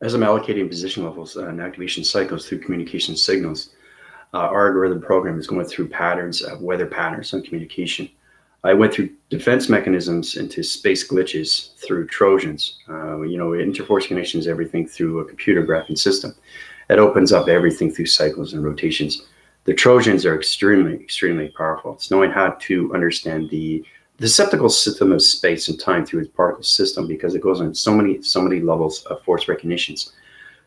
as I'm allocating position levels and activation cycles through communication signals, our algorithm program is going through patterns of weather patterns on communication. I went through defense mechanisms into space glitches through Trojans. Interforce connection is everything through a computer graphing system. It opens up everything through cycles and rotations. The Trojans are extremely, extremely powerful. It's knowing how to understand the deceptical system of space and time through its particle system, because it goes on so many levels of force recognitions.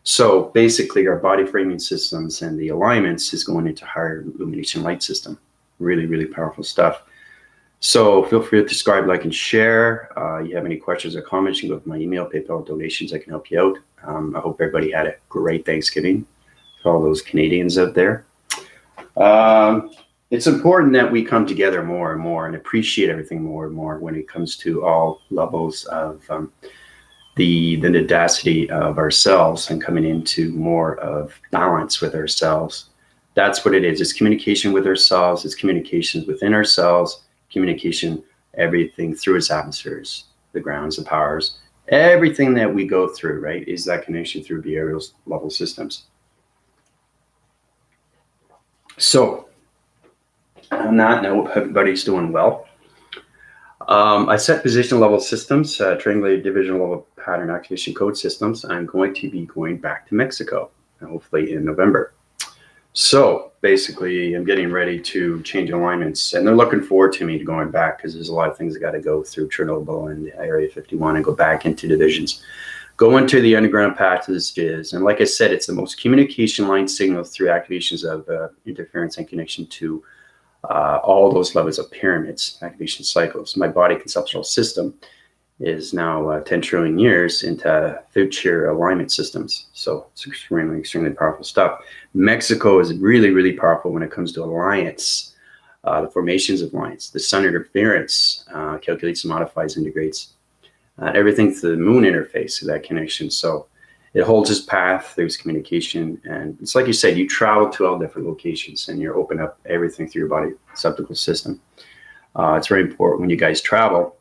So basically, our body framing systems and the alignments is going into higher illumination light system. Really, really powerful stuff. So feel free to subscribe, like, and share. You have any questions or comments, you can go to my email, PayPal, donations. I can help you out. I hope everybody had a great Thanksgiving for all those Canadians out there. It's important that we come together more and more and appreciate everything more and more when it comes to all levels of the nidacity of ourselves and coming into more of balance with ourselves. That's what it is. It's communication with ourselves. It's communication within ourselves. Communication, everything through its atmospheres, the grounds, the powers, everything that we go through, right, is that connection through the aerial level systems. So on that note, everybody's doing well. I set position level systems, triangulated division level pattern activation code systems. I'm going to be going back to Mexico, hopefully in November. So basically, I'm getting ready to change alignments, and they're looking forward to me going back, because there's a lot of things I got to go through Chernobyl and Area 51 and go back into divisions, go into the underground passages. And like I said, it's the most communication line signals through activations of interference and connection to all those levels of pyramids, activation cycles. My body conceptual system is now 10 trillion years into third-tier alignment systems. So it's extremely, extremely powerful stuff. Mexico is really, really powerful when it comes to alliance, the formations of alliance, the sun interference, calculates, modifies, integrates, everything to the moon interface of that connection. So it holds its path, there's communication, and it's like you said, you travel to all different locations and you open up everything through your body receptacle system. It's very important when you guys travel.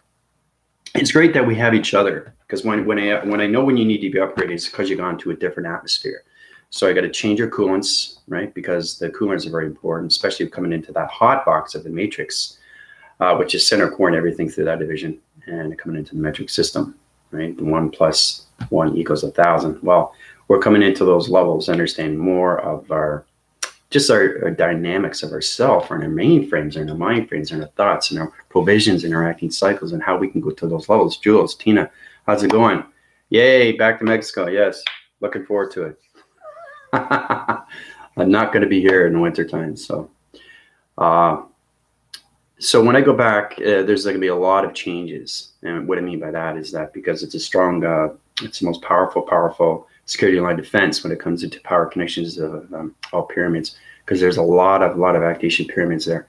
It's great that we have each other, because when I know when you need to be upgraded, it's because you've gone to a different atmosphere. So I got to change your coolants, right? Because the coolants are very important, especially coming into that hot box of the matrix, which is center core and everything through that division, and coming into the metric system, right? 1 + 1 = 1,000. Well, we're coming into those levels, understanding more of our dynamics of ourself, and our mainframes, and our mind frames, and our thoughts, and our provisions, and our acting cycles, and how we can go to those levels. Jules, Tina, how's it going? Yay, back to Mexico. Yes, looking forward to it. I'm not going to be here in the wintertime. So when I go back, there's going to be a lot of changes. And what I mean by that is that because it's a strong, it's the most powerful security line defense when it comes into power connections of all pyramids, because there's a lot of activation pyramids there.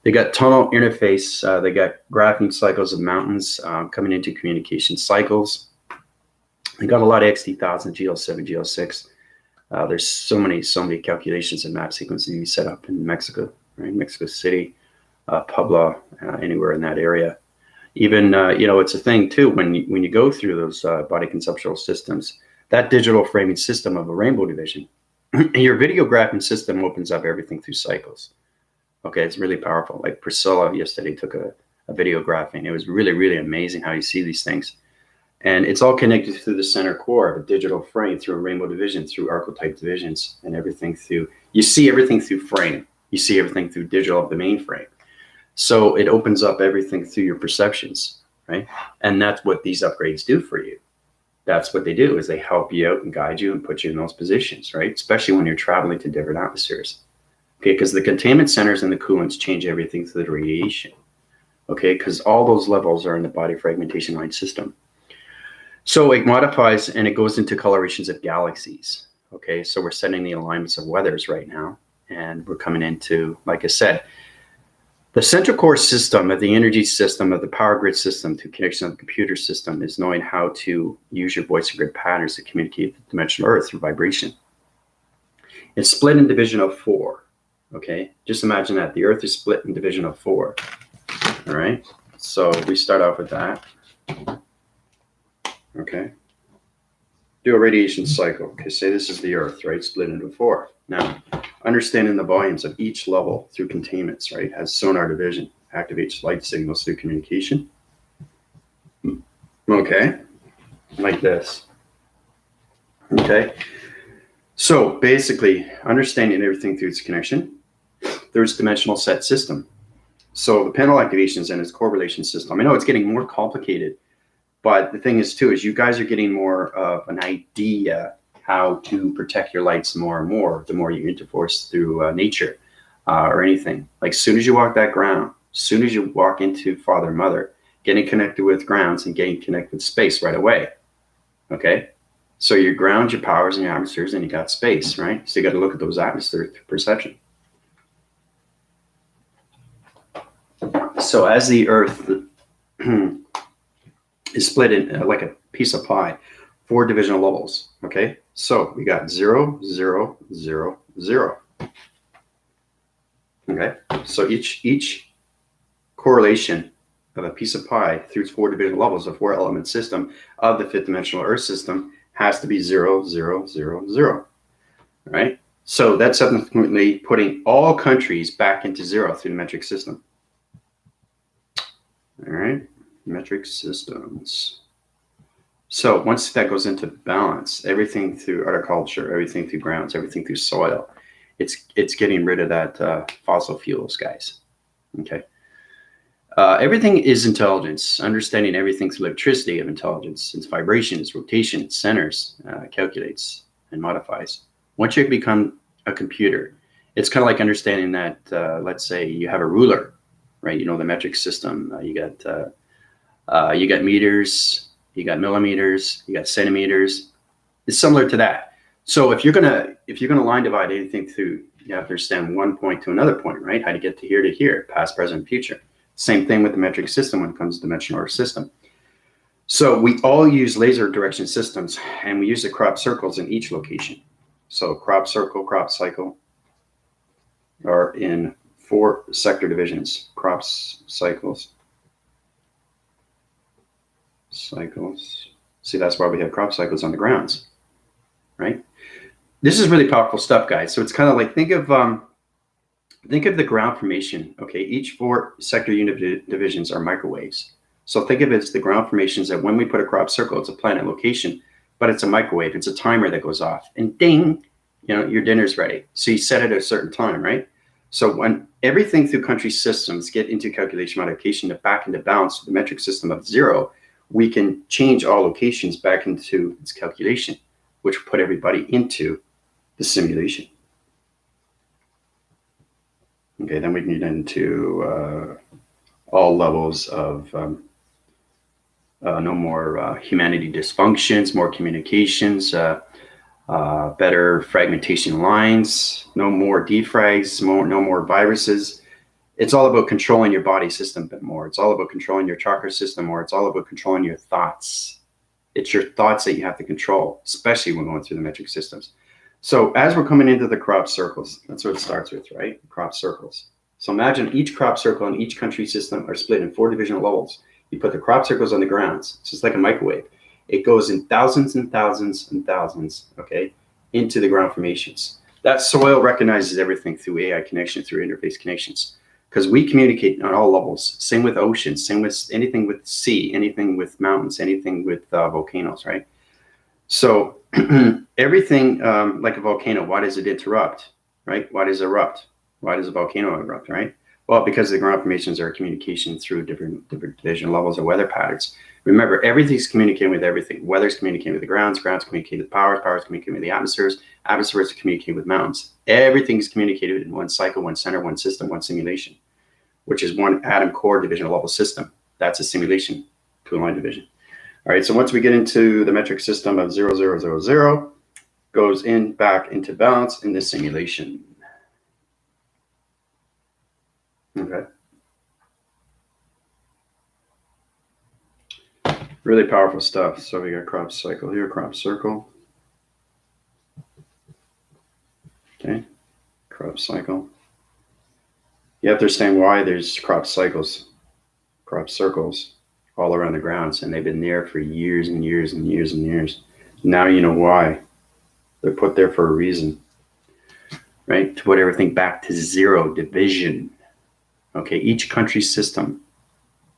They got tunnel interface, they got graphing cycles of mountains coming into communication cycles. They got a lot of XT1000, GL7, GL6. There's so many calculations and map sequences you set up in Mexico, right? Mexico City, Puebla, anywhere in that area. Even it's a thing too when you go through those body conceptual systems. That digital framing system of a rainbow division, your video graphing system opens up everything through cycles. Okay, it's really powerful. Like Priscilla yesterday took a video graphing. It was really, really amazing how you see these things. And it's all connected through the center core of a digital frame, through a rainbow division, through archetype divisions, and everything through, you see everything through frame. You see everything through digital of the main frame. So it opens up everything through your perceptions, right? And that's what these upgrades do for you. That's what they do, is they help you out and guide you and put you in those positions, right? Especially when you're traveling to different atmospheres. Okay, because the containment centers and the coolants change everything through the radiation. Okay, because all those levels are in the body fragmentation line system. So it modifies and it goes into colorations of galaxies. Okay, so we're setting the alignments of weathers right now, and we're coming into, like I said, the central core system of the energy system of the power grid system to connection of the computer system is knowing how to use your voice and grid patterns to communicate with the dimensional earth through vibration. It's split in division of 4. Okay, just imagine that the earth is split in division of 4. All right, so we start off with that. Okay, do a radiation cycle. Okay, say this is the Earth, right? Split into 4. Now, understanding the volumes of each level through containments, right, has sonar division, activates light signals through communication. Okay, like this. Okay, so basically, understanding everything through its connection, there's dimensional set system. So the panel activations and its correlation system. I know it's getting more complicated, but the thing is too, is you guys are getting more of an idea how to protect your lights more and more, the more you interforce through nature or anything. Like as soon as you walk that ground, as soon as you walk into Father and Mother, getting connected with grounds and getting connected with space right away. Okay, so your ground, your powers, and your atmospheres, and you got space, right? So you got to look at those atmospheres through perception. So as the Earth is split in like a piece of pie, 4 divisional levels. Okay, so we got 0, 0, 0, 0. Okay, so each correlation of a piece of pie through its 4 divisional levels, a 4-element system of the 5th dimensional Earth system has to be 0, 0, 0, 0. Right? So that's subsequently putting all countries back into 0 through the metric system. All right, metric systems. So once that goes into balance, everything through agriculture, everything through grounds, everything through soil, it's getting rid of that fossil fuels, guys. Okay. Everything is intelligence. Understanding everything through electricity of intelligence. It's vibration, it's rotation, it centers, calculates, and modifies. Once you become a computer, it's kind of like understanding that, let's say you have a ruler, right? You know, the metric system. You got meters, you got millimeters, you got centimeters. It's similar to that. So if you're gonna line divide anything through, you have to understand one point to another point, right? How to get to here, past, present, future. Same thing with the metric system when it comes to dimensional Earth system. So we all use laser direction systems, and we use the crop circles in each location. So crop circle, crop cycle are in 4 sector divisions. Crops, cycles. See, that's why we have crop cycles on the grounds, right? This is really powerful stuff, guys. So it's kind of like, think of the ground formation. Okay, each 4 sector unit divisions are microwaves. So think of it as the ground formations that when we put a crop circle, it's a planet location, but it's a microwave. It's a timer that goes off, and ding, you know, your dinner's ready. So you set it at a certain time, right? So when everything through country systems get into calculation modification to back into balance with the metric system of 0, we can change all locations back into its calculation, which will put everybody into the simulation. Okay, then we can get into all levels of no more humanity dysfunctions, more communications, better fragmentation lines, no more defrags, no more viruses. It's all about controlling your body system a bit more. It's all about controlling your chakra system more. It's all about controlling your thoughts. It's your thoughts that you have to control, especially when going through the metric systems. So as we're coming into the crop circles, that's what it starts with, right? Crop circles. So imagine each crop circle in each country system are split in 4 divisional levels. You put the crop circles on the grounds. It's just like a microwave. It goes in thousands and thousands and thousands, okay, into the ground formations. That soil recognizes everything through AI connection, through interface connections, because we communicate on all levels. Same with oceans, same with anything with sea, anything with mountains, anything with volcanoes, right? So everything like a volcano, why does it interrupt, right? Why does it erupt? Why does a volcano erupt, right? Well, because the ground formations are communication through different division levels of weather patterns. Remember, everything's communicating with everything. Weather's communicating with the grounds communicate with powers communicate with the atmospheres communicate with mountains. Everything's communicated in one cycle, one center, one system, one simulation, which is one atom core divisional level system. That's a simulation to a line division. All right, so once we get into the metric system of 0, 0, 0, 0, goes in back into balance in this simulation. Okay. Really powerful stuff. So we got crop cycle here, crop circle. Okay, crop cycle. You have to understand why there's crop circles all around the grounds, and they've been there for years and years and years and years. Now you know why. They're put there for a reason, right? To put everything back to zero division. Okay, each country's system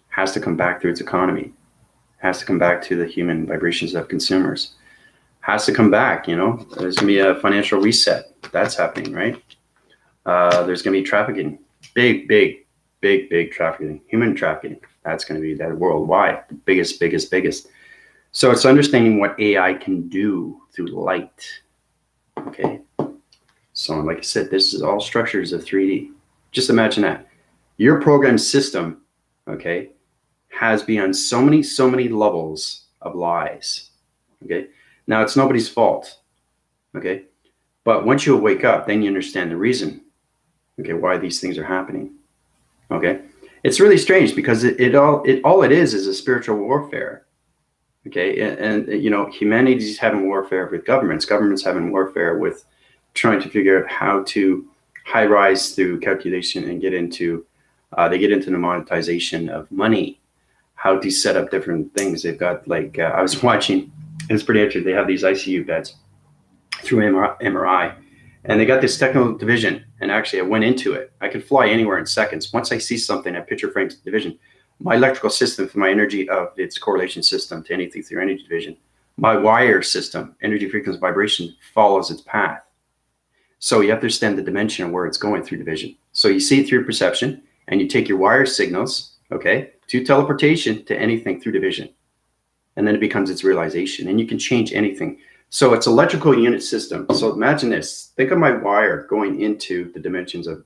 has to come back to its economy, has to come back to the human vibrations of consumers, has to come back, you know. There's gonna be a financial reset. That's happening, right? There's gonna be trafficking, big trafficking, human trafficking. That's gonna be that worldwide, the biggest. So it's understanding what AI can do through light. Okay. So like I said, this is all structures of 3D. Just imagine that. Your program system, okay, has beyond so many levels of lies. Okay. Now it's nobody's fault. Okay. But once you wake up, then you understand the reason, okay, why these things are happening. Okay. It's really strange because all it is a spiritual warfare. Okay. And you know, humanity's having warfare with governments having warfare with trying to figure out how to high rise through calculation and get into the monetization of money, how to set up different things. They've got like, I was watching, it's pretty interesting. They have these ICU beds through MRI, and they got this technical division. And actually, I went into it. I could fly anywhere in seconds. Once I see something, I picture frames division. My electrical system for my energy of its correlation system to anything through energy division. My wire system, energy, frequency, vibration follows its path. So you have to understand the dimension of where it's going through division. So you see it through perception, and you take your wire signals, okay, to teleportation to anything through division. And then it becomes its realization, and you can change anything. So it's electrical unit system. So imagine this. Think of my wire going into the dimensions of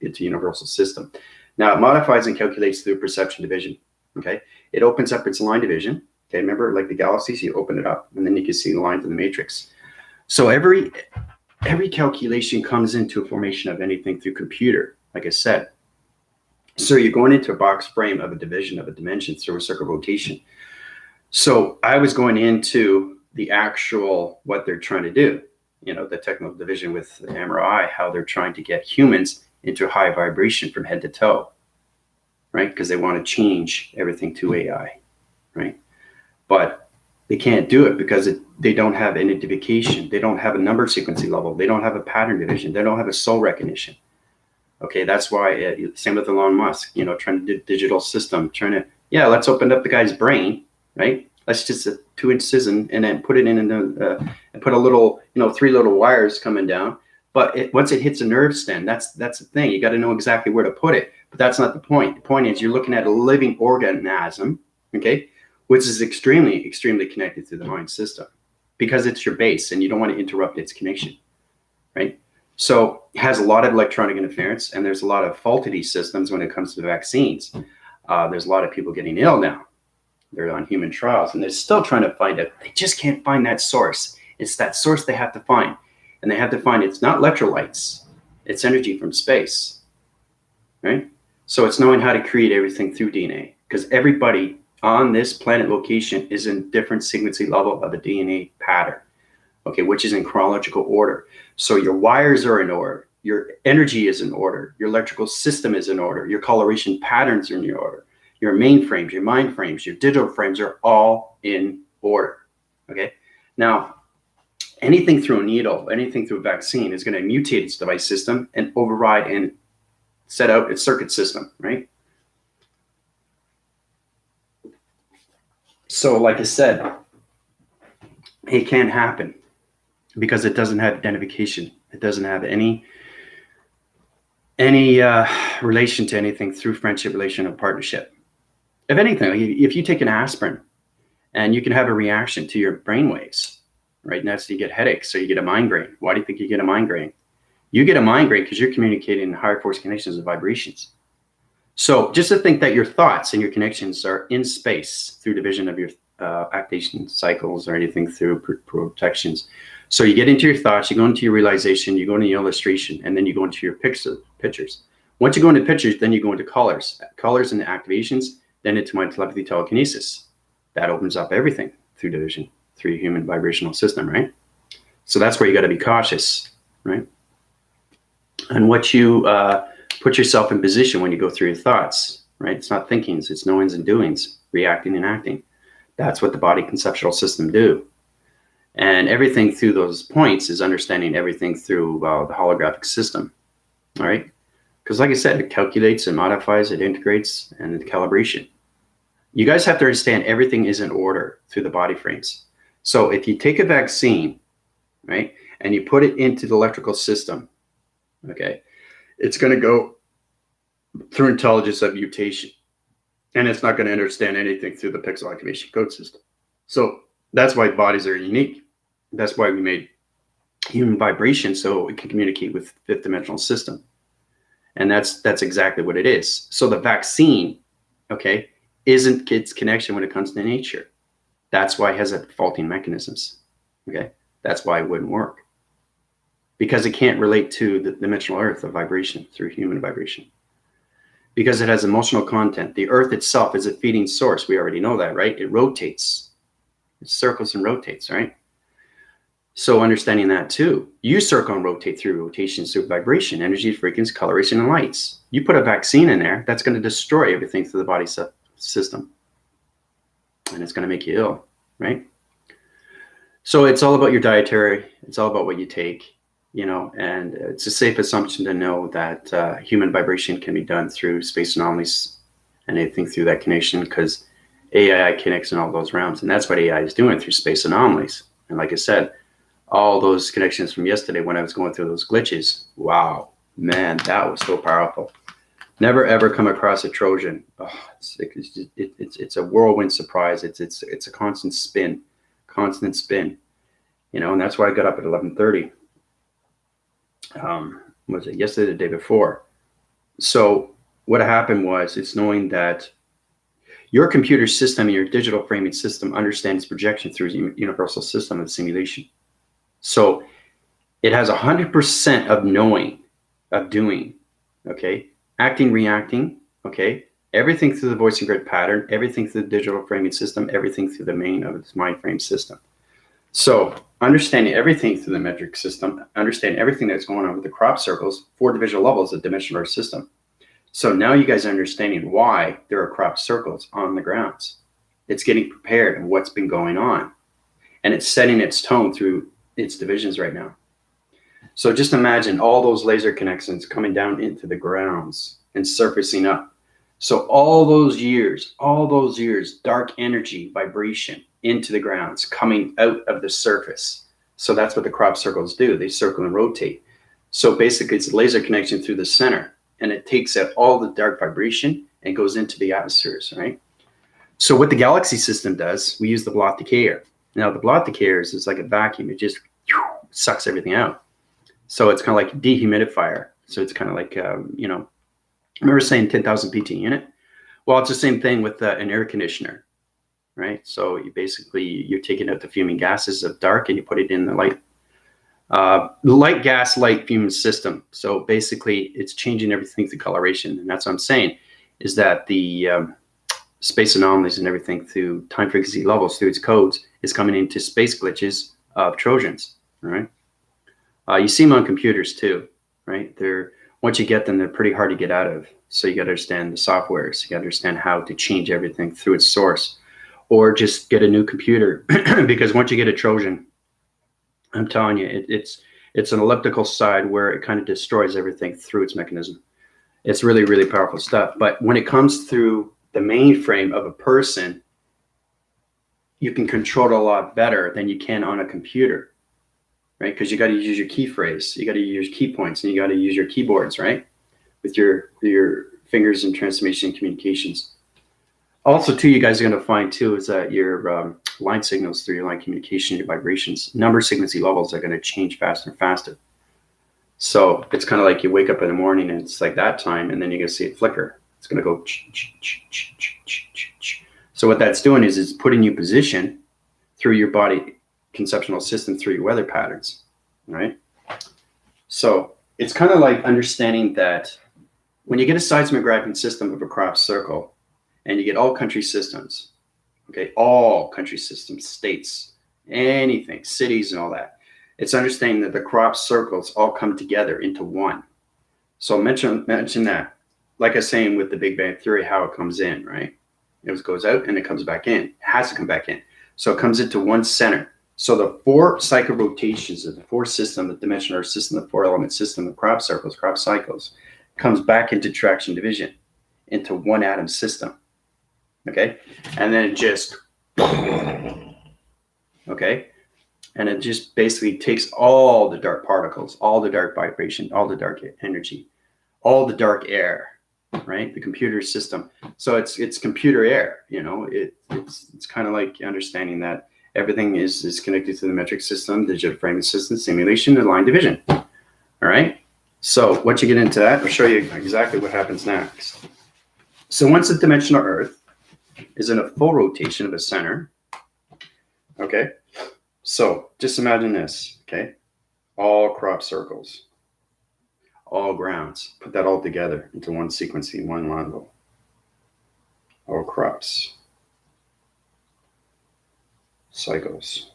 its universal system. Now it modifies and calculates through perception division, okay? It opens up its line division, okay? Remember, like the galaxies, you open it up, and then you can see the lines of the matrix. So every calculation comes into a formation of anything through computer, like I said. So you're going into a box frame of a division of a dimension through a circle rotation. So I was going into the actual, what they're trying to do, you know, the technical division with the MRI, how they're trying to get humans into high vibration from head to toe, right? Because they want to change everything to AI, right? But they can't do it because they don't have identification. They don't have a number sequencing level. They don't have a pattern division. They don't have a soul recognition. Okay, that's why, same with Elon Musk, you know, trying to do digital system, let's open up the guy's brain, right? Let's just 2-inch incision and then put it in and put a little, you know, 3 little wires coming down. But once it hits a nerve stem, that's the thing. You got to know exactly where to put it. But that's not the point. The point is you're looking at a living organism, okay, which is extremely connected to the mind system because it's your base and you don't want to interrupt its connection, right? So it has a lot of electronic interference, and there's a lot of faulty systems when it comes to vaccines. There's a lot of people getting ill now. They're on human trials, and they're still trying to find it. They just can't find that source. It's that source they have to find. And they have to find it's not electrolytes. It's energy from space, right? So it's knowing how to create everything through DNA, because everybody on this planet location is in different sequencing level of a DNA pattern, okay, which is in chronological order. So your wires are in order, your energy is in order, your electrical system is in order, your coloration patterns are in your order, your mainframes, your mind frames, your digital frames are all in order, okay? Now, anything through a needle, anything through a vaccine is going to mutate its device system and override and set out its circuit system, right? So like I said, it can't happen because it doesn't have identification. It doesn't have any relation to anything through friendship, relation, or partnership. If anything, if you take an aspirin and you can have a reaction to your brain waves, right? Next, you get headaches, so you get a migraine. Why do you think you get a migraine? You get a migraine because you're communicating in higher force connections and vibrations. So just to think that your thoughts and your connections are in space through division of your activation cycles or anything through protections. So you get into your thoughts, you go into your realization, you go into your illustration, and then you go into your pictures. Once you go into pictures, then you go into colors and the activations, then into my telepathy telekinesis. That opens up everything through division, through your human vibrational system, right? So that's where you got to be cautious, right? And what you put yourself in position when you go through your thoughts, right? It's not thinkings, it's knowings and doings, reacting and acting. That's what the body conceptual system do. And everything through those points is understanding everything through the holographic system. All right. Because like I said, it calculates and modifies, it integrates, and the calibration. You guys have to understand everything is in order through the body frames. So if you take a vaccine, right, and you put it into the electrical system, okay, it's going to go through intelligence of mutation. And it's not going to understand anything through the pixel activation code system. So that's why bodies are unique. That's why we made human vibration so it can communicate with fifth dimensional system. And that's exactly what it is. So the vaccine, okay, isn't its connection when it comes to nature. That's why it has faulting mechanisms. Okay, that's why it wouldn't work. Because it can't relate to the dimensional earth of vibration through human vibration. Because it has emotional content. The earth itself is a feeding source. We already know that, right? It rotates. It circles and rotates, right? So understanding that too. You circle and rotate through rotations, through vibration, energy, frequency, coloration, and lights. You put a vaccine in there, that's going to destroy everything through the body system. And it's going to make you ill, right? So it's all about your dietary. It's all about what you take. You know, and it's a safe assumption to know that human vibration can be done through space anomalies and anything through that connection, because AI connects in all those realms. And that's what AI is doing through space anomalies. And like I said, all those connections from yesterday when I was going through those glitches, wow, man, that was so powerful. Never, ever come across a Trojan. Oh, it's a whirlwind surprise. It's a constant spin, you know, and that's why I got up at 11:30. Was it yesterday or the day before? So what happened was, it's knowing that your computer system, your digital framing system, understands projection through universal system of simulation. So it has 100% of knowing, of doing, okay, acting, reacting, okay, everything through the voice and grid pattern, everything through the digital framing system, everything through the main of its mind frame system. So understanding everything through the metric system, understand everything that's going on with the crop circles, 4 divisional levels of dimensional system. So now you guys are understanding why there are crop circles on the grounds. It's getting prepared and what's been going on. And it's setting its tone through its divisions right now. So just imagine all those laser connections coming down into the grounds and surfacing up. So all those years, dark energy, vibration into the grounds, coming out of the surface. So that's what the crop circles do. They circle and rotate. So basically it's a laser connection through the center, and it takes out all the dark vibration and goes into the atmospheres, right? So what the galaxy system does, we use the blot decayer. Now the blot decayer is like a vacuum. It just sucks everything out. So it's kind of like a dehumidifier. So it's kind of like, you know, I remember saying 10,000 PT unit. Well, it's the same thing with an air conditioner, right? So you're taking out the fuming gases of dark and you put it in the light gas, light fume system. So basically it's changing everything through coloration. And that's what I'm saying, is that the space anomalies and everything through time frequency levels, through its codes, is coming into space glitches of Trojans, right? You see them on computers too, right? Once you get them, they're pretty hard to get out of. So you got to understand the softwares. You got to understand how to change everything through its source, or just get a new computer. Because once you get a Trojan, I'm telling you, it's an elliptical side where it kind of destroys everything through its mechanism. It's really, really powerful stuff. But when it comes through the mainframe of a person, you can control it a lot better than you can on a computer. Right? Because you got to use your key phrase, you got to use key points, and you got to use your keyboards, right? With your fingers and transformation and communications. Also, too, you guys are going to find too is that your line signals through your line communication, your vibrations, number frequency levels are going to change faster and faster. So it's kind of like you wake up in the morning and it's like that time, and then you're going to see it flicker. It's going to go. So what that's doing is it's putting you position through your body conceptual system through your weather patterns, right? So it's kind of like understanding that when you get a seismographic system of a crop circle, and you get all country systems, okay, all country systems, states, anything, cities and all that, it's understanding that the crop circles all come together into one. So mention that, like I was saying with the Big Bang Theory, how it comes in, right? It goes out and it comes back in. It has to come back in. So it comes into one center. So the 4 cycle rotations of the 4 system, the dimensional Earth system, the 4 element system, the crop circles, crop cycles, comes back into traction division, into one atom system. Okay, and then it just, okay, and it just basically takes all the dark particles, all the dark vibration, all the dark energy, all the dark air, right? The computer system. So it's computer air, you know. It's kind of like understanding that everything is connected to the metric system, digital framing system, simulation, and line division. All right. So once you get into that, I'll show you exactly what happens next. So once the dimensional Earth is in a full rotation of a center, okay. So just imagine this, okay? All crop circles, all grounds. Put that all together into one sequencing, one level. All crops, cycles.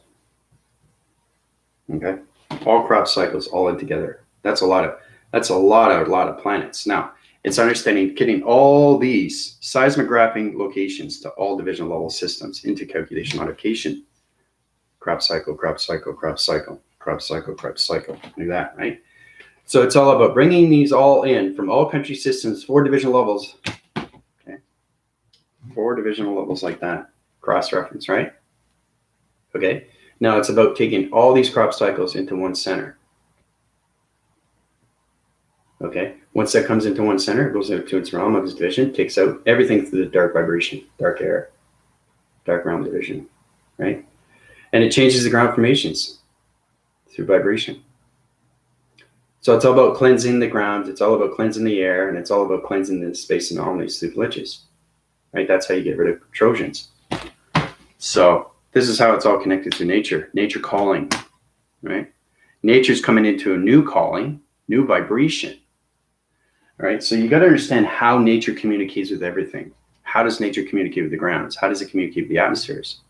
Okay, all crop cycles all in together. That's a lot of planets. Now it's understanding getting all these seismographing locations to all division level systems into calculation modification. Crop cycle, crop cycle, crop cycle, crop cycle, crop cycle. Like that, right? So it's all about bringing these all in from all country systems, 4 division levels. Okay, 4 divisional levels like that. Cross-reference, right? Okay. Now it's about taking all these crop cycles into one center. Okay. Once that comes into one center, it goes into its realm of its division, takes out everything through the dark vibration, dark air, dark realm division, right? And it changes the ground formations through vibration. So it's all about cleansing the ground, it's all about cleansing the air, and it's all about cleansing the space anomalies through glitches, right? That's how you get rid of Trojans. So this is how it's all connected to nature. Nature calling, right? Nature's coming into a new calling, new vibration, right? So you got to understand how nature communicates with everything. How does nature communicate with the grounds? How does it communicate with the atmospheres?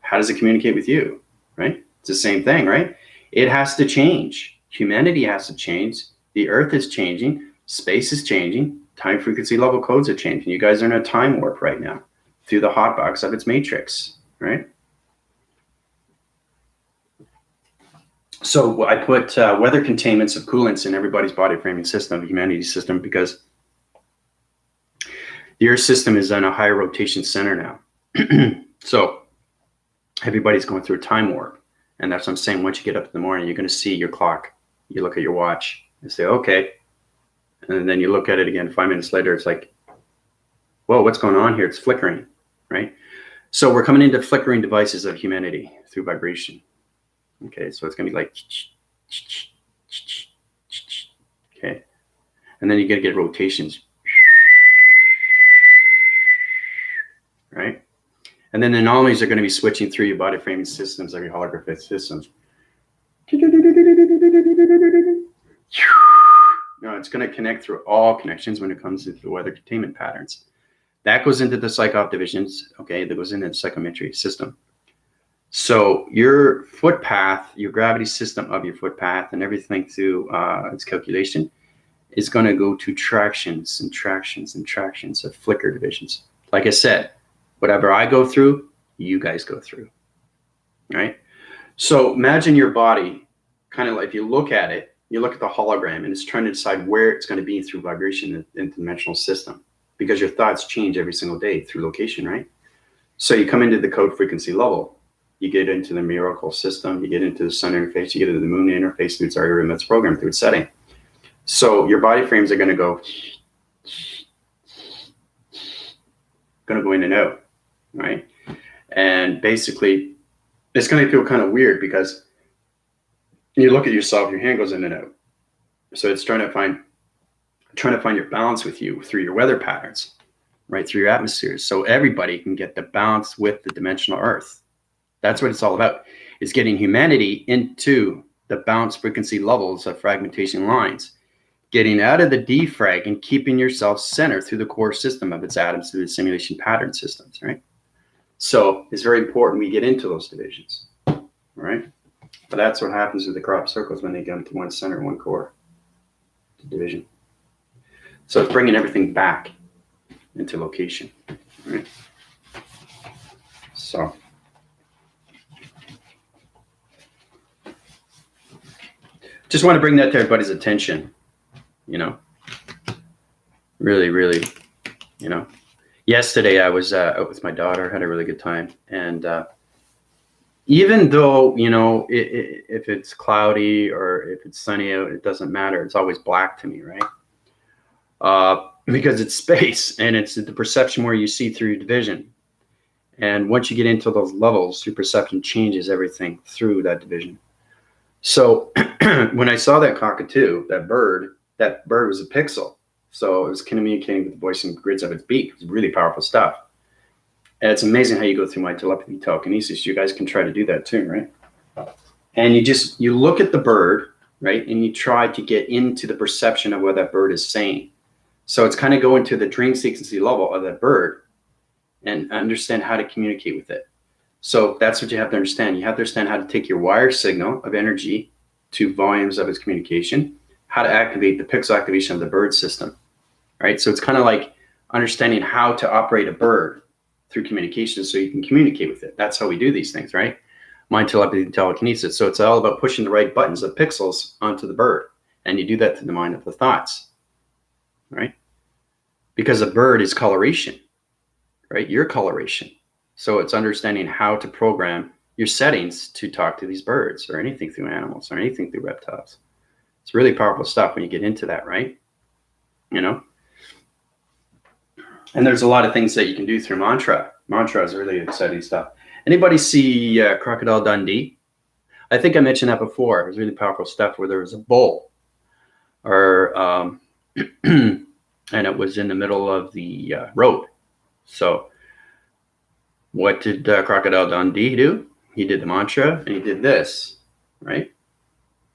How does it communicate with you, right? It's the same thing, right? It has to change. Humanity has to change. The earth is changing. Space is changing. Time frequency level codes are changing. You guys are in a time warp right now through the hotbox of its matrix, right? So I put weather containments of coolants in everybody's body framing system, humanity system, because the Earth system is on a higher rotation center now. So everybody's going through a time warp. And that's what I'm saying. Once you get up in the morning, you're going to see your clock. You look at your watch and say, okay. And then you look at it again 5 minutes later. It's like, whoa, what's going on here? It's flickering, right? So we're coming into flickering devices of humanity through vibration. Okay, so it's going to be like, okay. And then you're going to get rotations, right? And then the anomalies are going to be switching through your body framing systems, every holographic systems. No, it's going to connect through all connections when it comes into the weather containment patterns. That goes into the psych-op divisions, okay? That goes into the psychometry system. So your footpath, your gravity system of your footpath and everything through its calculation is going to go to tractions and tractions and tractions of flicker divisions. Like I said, whatever I go through, you guys go through, right? So imagine your body, kind of like if you look at it, you look at the hologram and it's trying to decide where it's going to be through vibration in the dimensional system, because your thoughts change every single day through location, right? So you come into the code frequency level, you get into the miracle system, you get into the sun interface, you get into the moon interface through its algorithm that's programmed through its setting. So your body frames are going to go in and out, right? And basically, it's going to feel kind of weird because you look at yourself, your hand goes in and out. So it's trying to find your balance with you through your weather patterns, right? Through your atmospheres. So everybody can get the balance with the dimensional Earth. That's what it's all about, is getting humanity into the bounce frequency levels of fragmentation lines, getting out of the defrag and keeping yourself centered through the core system of its atoms through the simulation pattern systems, right? So it's very important we get into those divisions, all right? But that's what happens with the crop circles when they get into one center, one core division. So it's bringing everything back into location, right? So just want to bring that to everybody's attention, you know, really, really, you know. Yesterday I was out with my daughter, had a really good time. And even though, you know, if it's cloudy or if it's sunny out, it doesn't matter. It's always black to me, right? Because it's space, and it's the perception where you see through your division. And once you get into those levels, your perception changes everything through that division. So when I saw that cockatoo, that bird was a pixel. So it was communicating with the voice and grids of its beak. It was really powerful stuff. And it's amazing how you go through my telepathy telekinesis. You guys can try to do that too, right? And you look at the bird, right? And you try to get into the perception of what that bird is saying. So it's kind of going to the dream sequence level of that bird and understand how to communicate with it. So that's what you have to understand. You have to understand how to take your wire signal of energy to volumes of its communication, how to activate the pixel activation of the bird system, right? So it's kind of like understanding how to operate a bird through communication so you can communicate with it. That's how we do these things, right? Mind, telepathy, telekinesis. So it's all about pushing the right buttons of pixels onto the bird. And you do that through the mind of the thoughts, right? Because a bird is coloration, right? Your coloration. So it's understanding how to program your settings to talk to these birds or anything through animals or anything through reptiles. It's really powerful stuff when you get into that, right? You know? And there's a lot of things that you can do through mantra. Mantra is really exciting stuff. Anybody see Crocodile Dundee? I think I mentioned that before. It was really powerful stuff where there was a bull, or and it was in the middle of the road. So what did Crocodile Dundee do? He did the mantra and he did this, right?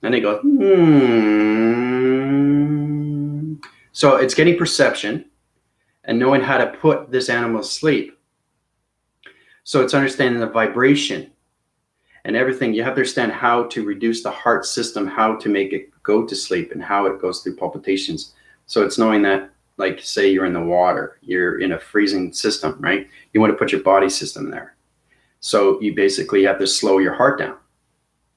And he goes, So it's getting perception and knowing how to put this animal to sleep. So it's understanding the vibration and everything. You have to understand how to reduce the heart system, how to make it go to sleep, and how it goes through palpitations. So it's knowing that, like, say you're in the water, you're in a freezing system, right? You want to put your body system there. So you basically have to slow your heart down,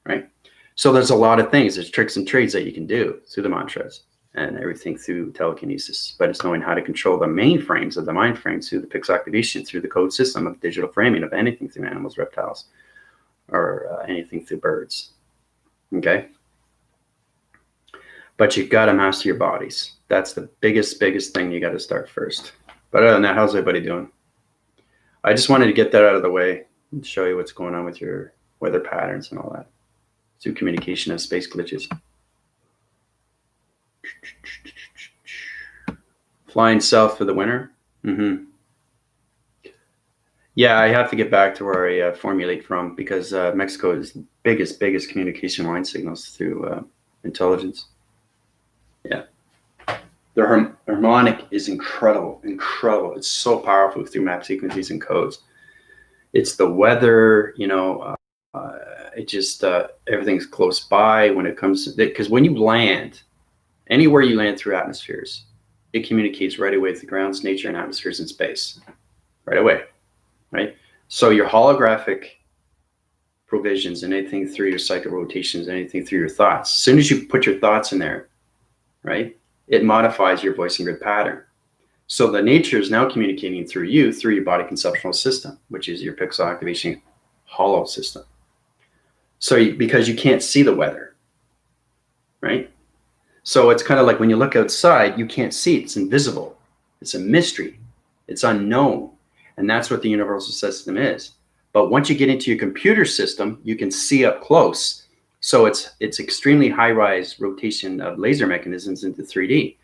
right? So there's a lot of things. There's tricks and trades that you can do through the mantras and everything through telekinesis. But it's knowing how to control the mainframes of the mind frames through the pixel activation, through the code system of digital framing of anything through animals, reptiles, or anything through birds. Okay? But you've got to master your bodies. That's the biggest thing you got to start first. But other than that, how's everybody doing? I just wanted to get that out of the way and show you what's going on with your weather patterns and all that through communication of space glitches. Flying south for the winter. Yeah, I have to get back to where I formulate from, because Mexico is the biggest communication line signals through intelligence. Yeah. The harmonic is incredible. It's so powerful through map sequences and codes. It's the weather, you know, it just, everything's close by when it comes to, because when you land, anywhere you land through atmospheres, it communicates right away with the grounds, nature, and atmospheres in space. Right away, right? So your holographic provisions and anything through your cycle rotations, anything through your thoughts, as soon as you put your thoughts in there, right, it modifies your voice and grid pattern. So the nature is now communicating through you, through your body conceptual system, which is your pixel activation hollow system. So because you can't see the weather, right? So it's kind of like when you look outside, you can't see it. It's invisible. It's a mystery. It's unknown. And that's what the universal system is. But once you get into your computer system, you can see up close. So it's extremely high-rise rotation of laser mechanisms into 3D.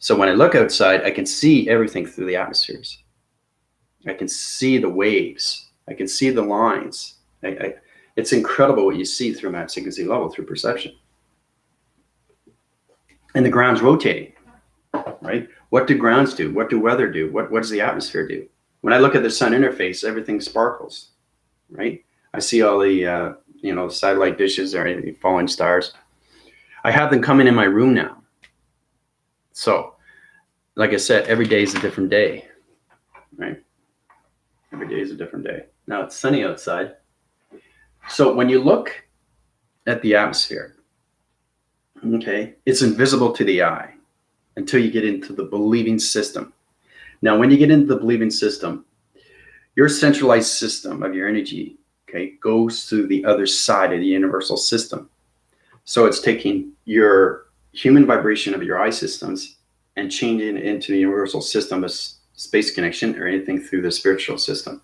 So when I look outside, I can see everything through the atmospheres. I can see the waves. I can see the lines. It's incredible what you see through map sequence level, through perception. And the ground's rotating, right? What do grounds do? What do weather do? What does the atmosphere do? When I look at the sun interface, everything sparkles, right? I see all the, satellite dishes or any falling stars. I have them coming in my room now. So, like I said, every day is a different day, right? Every day is a different day. Now it's sunny outside. So when you look at the atmosphere, Okay, it's invisible to the eye until you get into the believing system. Now, when you get into the believing system, your centralized system of your energy, okay, goes to the other side of the universal system. So it's taking your human vibration of your eye systems and changing it into the universal system of space connection or anything through the spiritual system.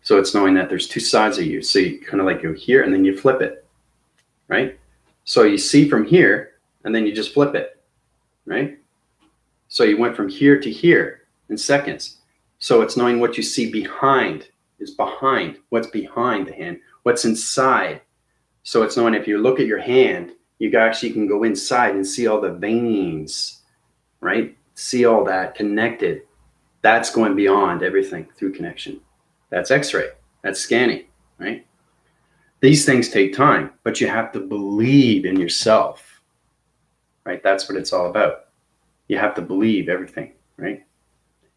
So it's knowing that there's two sides of you. So you kind of like go here and then you flip it, right? So you see from here and then you just flip it, right? So you went from here to here in seconds. So it's knowing what you see behind is behind, what's behind the hand, what's inside. So it's knowing if you look at your hand, you actually can go inside and see all the veins, right? See all that connected. That's going beyond everything through connection. That's X-ray. That's scanning, right? These things take time, but you have to believe in yourself, right? That's what it's all about. You have to believe everything, right?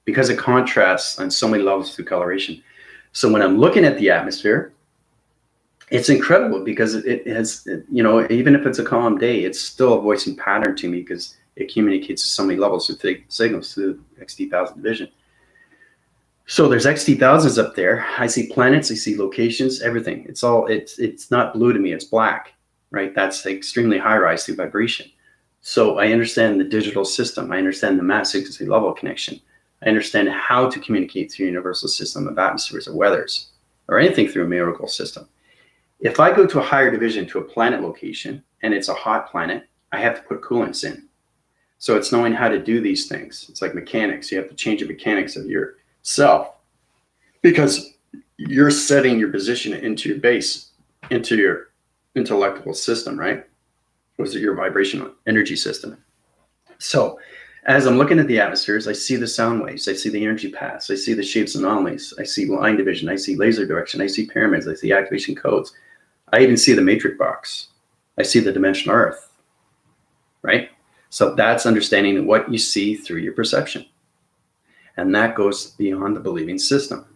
Because it contrasts on so many levels through coloration. So when I'm looking at the atmosphere, it's incredible because it has, you know, even if it's a calm day, it's still a voicing pattern to me because it communicates to so many levels with signals through XT1000 vision. So there's XT1000s up there. I see planets, I see locations, everything. It's all, it's not blue to me, it's black, right? That's extremely high rise through vibration. So I understand the digital system. I understand the mass frequency level connection. I understand how to communicate through a universal system of atmospheres or weathers or anything through a miracle system. If I go to a higher division to a planet location and it's a hot planet, I have to put coolants in. So it's knowing how to do these things. It's like mechanics. You have to change the mechanics of yourself because you're setting your position into your base, into your intellectual system, right? Was it your vibrational energy system? So as I'm looking at the atmospheres, I see the sound waves, I see the energy paths, I see the shapes and anomalies, I see line division, I see laser direction, I see pyramids, I see activation codes. I even see the matrix box. I see the dimensional earth, right? So that's understanding what you see through your perception. And that goes beyond the believing system,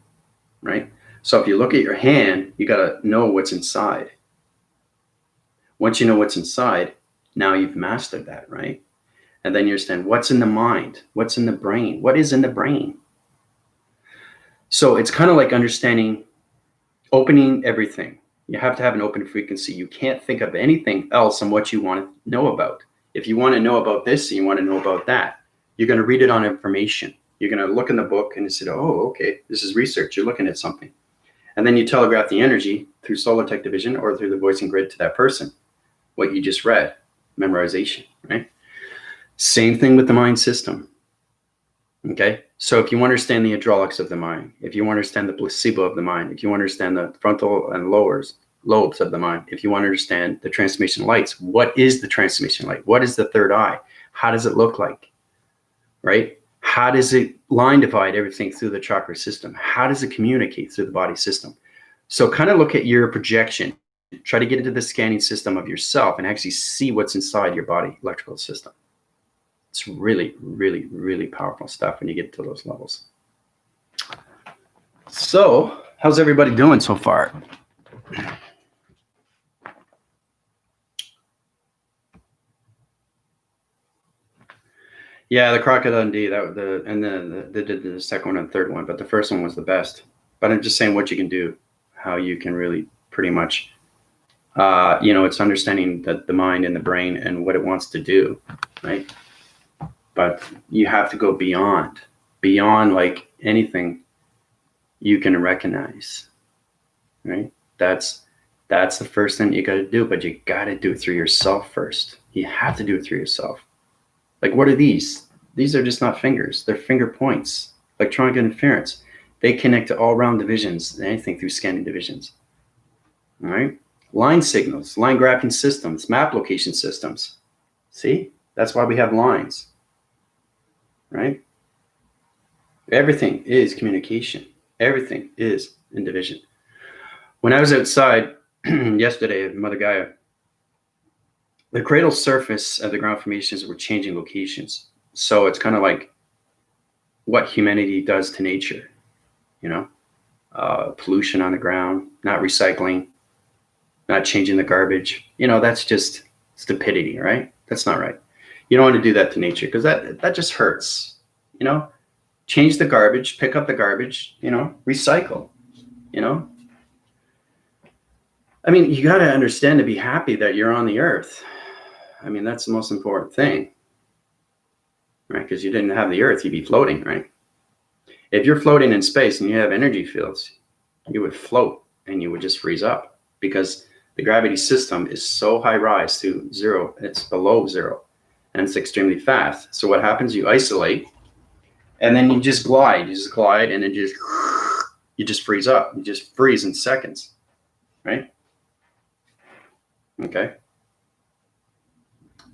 right? So if you look at your hand, you got to know what's inside. Once you know what's inside, now you've mastered that, right? And then you understand what's in the mind, what's in the brain, what is in the brain. So it's kind of like understanding, opening everything. You have to have an open frequency. You can't think of anything else on what you want to know about. If you want to know about this and you want to know about that, you're going to read it on information. You're going to look in the book and you say, oh, okay, this is research. You're looking at something. And then you telegraph the energy through solar tech division or through the voicing grid to that person, what you just read, memorization, right? Same thing with the mind system. Okay, so if you understand the hydraulics of the mind, if you understand the placebo of the mind, if you understand the frontal and lobes of the mind, if you understand the transformation lights, what is the transformation light? What is the third eye? How does it look like? Right? How does it line divide everything through the chakra system? How does it communicate through the body system? So kind of look at your projection. Try to get into the scanning system of yourself and actually see what's inside your body electrical system. It's really, really, really powerful stuff when you get to those levels. So, how's everybody doing so far? Yeah, the Crocodile Dundee, they did the second one and third one, but the first one was the best. But I'm just saying what you can do, how you can really pretty much, it's understanding the mind and the brain and what it wants to do, right? But you have to go beyond like anything you can recognize, right? That's the first thing you got to do, but you got to do it through yourself first. You have to do it through yourself. Like, what are these? These are just not fingers. They're finger points, electronic interference. They connect to all round divisions, anything through scanning divisions. All right. Line signals, line graphing systems, map location systems. See, that's why we have lines. Right? Everything is communication. Everything is in division. When I was outside yesterday at Mother Gaia, the cradle surface of the ground formations were changing locations. So it's kind of like what humanity does to nature, pollution on the ground, not recycling, not changing the garbage. That's just stupidity, right? That's not right. You don't want to do that to nature because that just hurts. You know, change the garbage, pick up the garbage, you know, recycle, you know. I mean, you got to understand to be happy that you're on the earth. I mean, that's the most important thing, right? Because you didn't have the earth, you'd be floating, right? If you're floating in space and you have energy fields, you would float and you would just freeze up because the gravity system is so high rise to zero, it's below zero, and it's extremely fast. So what happens? You isolate, and then you just glide, and then you just freeze up. You just freeze in seconds, right? Okay.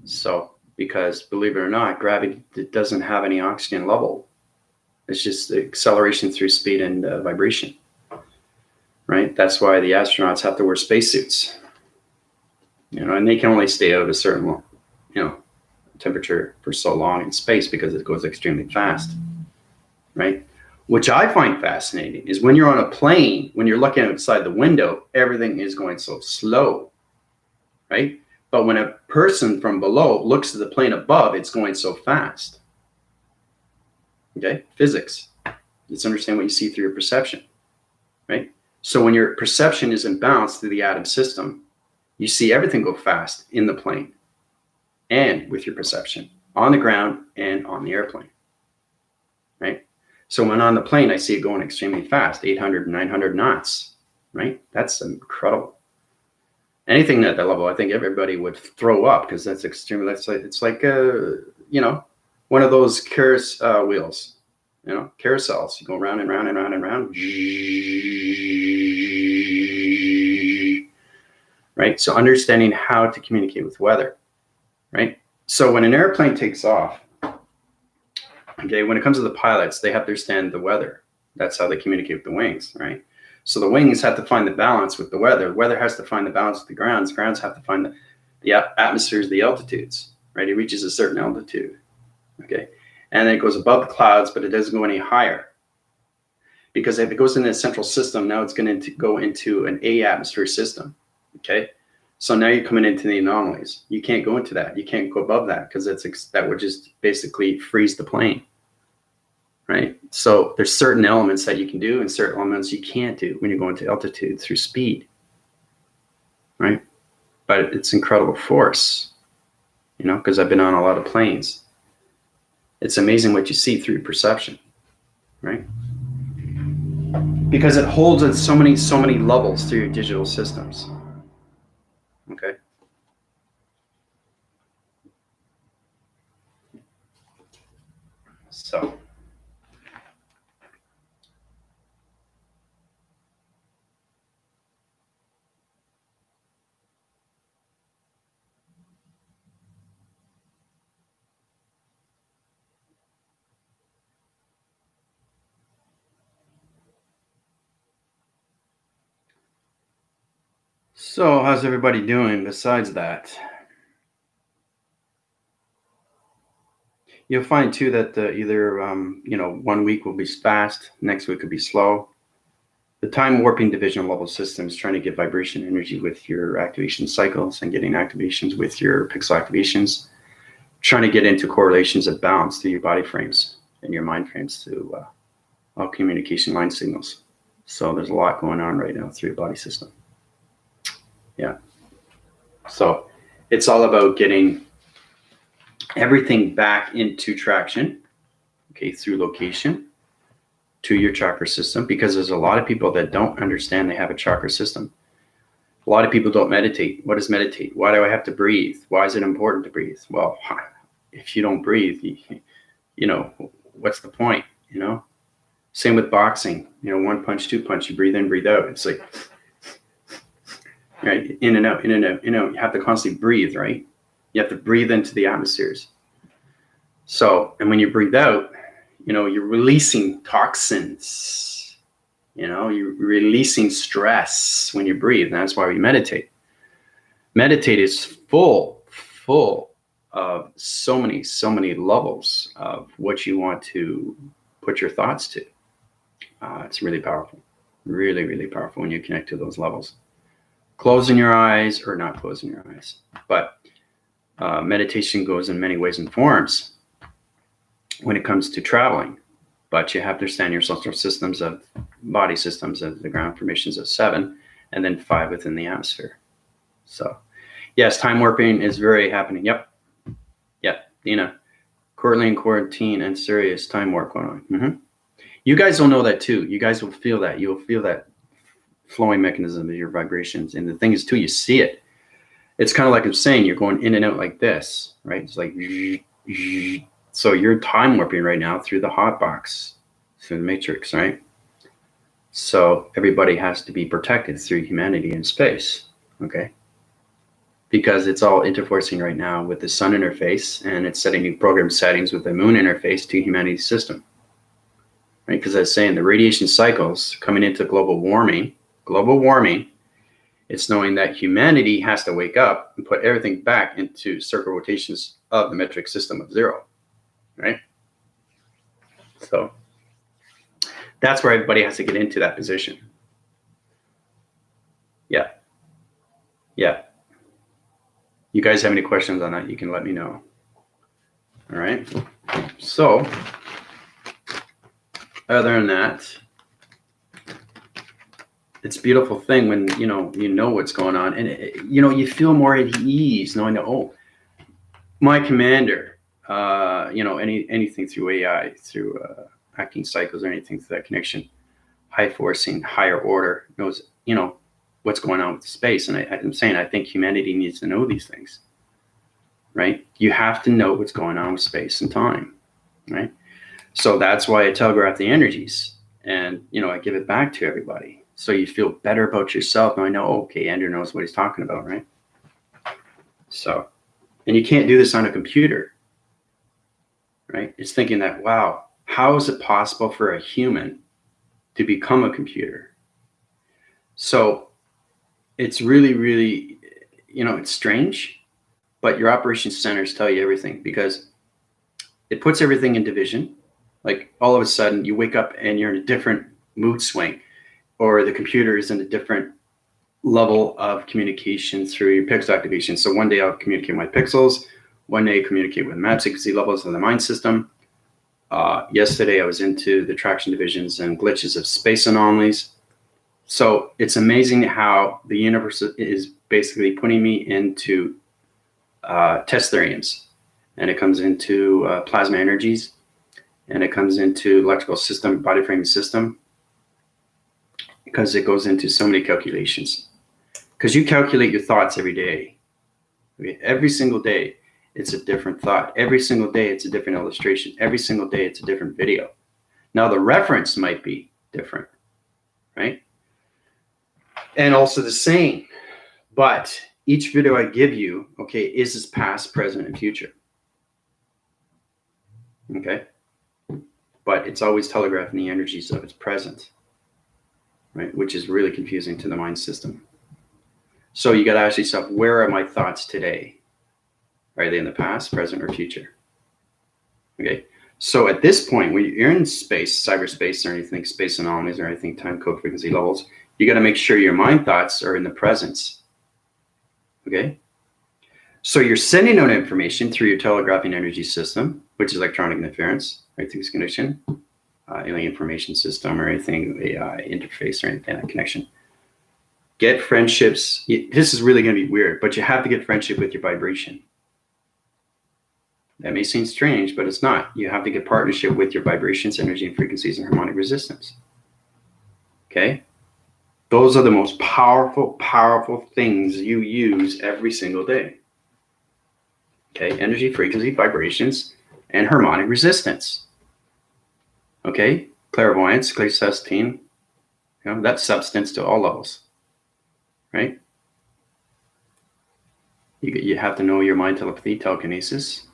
So, because believe it or not, gravity doesn't have any oxygen level. It's just the acceleration through speed and vibration, right? That's why the astronauts have to wear spacesuits, you know, and they can only stay out of a certain, you know, temperature for so long in space because it goes extremely fast, right? Which I find fascinating is when you're on a plane, when you're looking outside the window, everything is going so slow, right? But when a person from below looks at the plane above, it's going so fast. Okay, physics. Let's understand what you see through your perception, right? So when your perception is imbalanced through the atom system, you see everything go fast in the plane and with your perception on the ground and on the airplane, right? So when on the plane, I see it going extremely fast, 800, 900 knots, right? That's incredible. Anything at that level, I think everybody would throw up because that's extremely, it's like, you know, one of those wheels, you know, carousels. You go round and round and round and round. Right? So understanding how to communicate with weather, right? So when an airplane takes off, okay, when it comes to the pilots, they have to understand the weather. That's how they communicate with the wings, right? So the wings have to find the balance with the weather. The weather has to find the balance with the grounds. Grounds have to find the atmospheres, the altitudes, right? It reaches a certain altitude. Okay, and then it goes above the clouds, but it doesn't go any higher. Because if it goes into a central system, now it's going to go into an A atmosphere system. Okay, so now you're coming into the anomalies. You can't go into that. You can't go above that because that would just basically freeze the plane. Right? So there's certain elements that you can do and certain elements you can't do when you go into altitude through speed. Right? But it's incredible force, you know, because I've been on a lot of planes. It's amazing what you see through perception, right? Because it holds at so many levels through your digital systems. Okay. So how's everybody doing besides that? You'll find too that either, you know, 1 week will be fast, next week could be slow. The time warping division level system is trying to get vibration energy with your activation cycles and getting activations with your pixel activations, trying to get into correlations of balance through your body frames and your mind frames to all communication line signals. So there's a lot going on right now through your body system. Yeah. So it's all about getting everything back into traction, okay, through location to your chakra system, because there's a lot of people that don't understand they have a chakra system. A lot of people don't meditate. What is meditate? Why do I have to breathe? Why is it important to breathe? Well, if you don't breathe, you know, what's the point, you know? Same with boxing, you know, 1 punch, 2 punch, you breathe in, breathe out. It's like, right, in and out, in and out, you know, you have to constantly breathe, right? You have to breathe into the atmospheres. So, and when you breathe out, you know, you're releasing toxins, you know, you're releasing stress when you breathe. And that's why we meditate. Meditate is full of so many levels of what you want to put your thoughts to. It's really powerful, really powerful when you connect to those levels. Closing your eyes or not closing your eyes. But Meditation goes in many ways and forms when it comes to traveling, but you have to understand your central systems of body systems of the ground formations of 7, and then 5 within the atmosphere. So yes, time warping is very happening. Yep. Dina, Courtney, quarantine, and serious time warp going on. You guys will know that too. You guys will feel that. You will feel that flowing mechanism of your vibrations. And the thing is too, you see it. It's kind of like I'm saying, you're going in and out like this, right? It's like, so you're time warping right now through the hot box, through the matrix, right? So everybody has to be protected through humanity in space, okay? Because it's all interfacing right now with the sun interface, and it's setting new program settings with the moon interface to humanity's system, right? Because I was saying the radiation cycles coming into global warming, it's knowing that humanity has to wake up and put everything back into circle rotations of the metric system of 0, right? So that's where everybody has to get into that position. Yeah. You guys have any questions on that, you can let me know. All right. So other than that, it's a beautiful thing when you know what's going on, and you feel more at ease knowing that, oh, my commander, anything through AI, through acting cycles, or anything through that connection, high forcing, higher order knows what's going on with space. And I'm saying I think humanity needs to know these things, right? You have to know what's going on with space and time, right? So that's why I telegraph the energies, and I give it back to everybody. So you feel better about yourself. And I know, okay, Andrew knows what he's talking about, right? So, and you can't do this on a computer, right? It's thinking that, wow, how is it possible for a human to become a computer? So it's really, really, it's strange, but your operations centers tell you everything, because it puts everything in division. Like all of a sudden you wake up and you're in a different mood swing, or the computer is in a different level of communication through your pixel activation. So one day I'll communicate with my pixels, one day I communicate with map frequency levels of the mind system. Yesterday I was into the traction divisions and glitches of space anomalies. So it's amazing how the universe is basically putting me into test therians, and it comes into plasma energies, and it comes into electrical system, body framing system, because it goes into so many calculations. Because you calculate your thoughts every day. Okay? Every single day, it's a different thought. Every single day, it's a different illustration. Every single day, it's a different video. Now, the reference might be different, right? And also the same. But each video I give you, okay, is its past, present, and future. Okay? But it's always telegraphing the energies of its present, right? Which is really confusing to the mind system. So you got to ask yourself, where are my thoughts today? Are they in the past, present, or future? Okay. So at this point, when you're in space, cyberspace, or anything, space anomalies, or anything, time code frequency levels, you got to make sure your mind thoughts are in the presence. Okay. So you're sending out information through your telegraphing energy system, which is electronic interference, right, through this connection, any information system, or anything, AI interface, or anything, that connection. Get friendships. This is really going to be weird, but you have to get friendship with your vibration. That may seem strange, but it's not. You have to get partnership with your vibrations, energy, and frequencies, and harmonic resistance. Okay? Those are the most powerful, powerful things you use every single day. Okay? Energy, frequency, vibrations, and harmonic resistance. Okay? Clairvoyance, claircestine, that's substance to all levels. Right? You have to know your mind telepathy, telekinesis.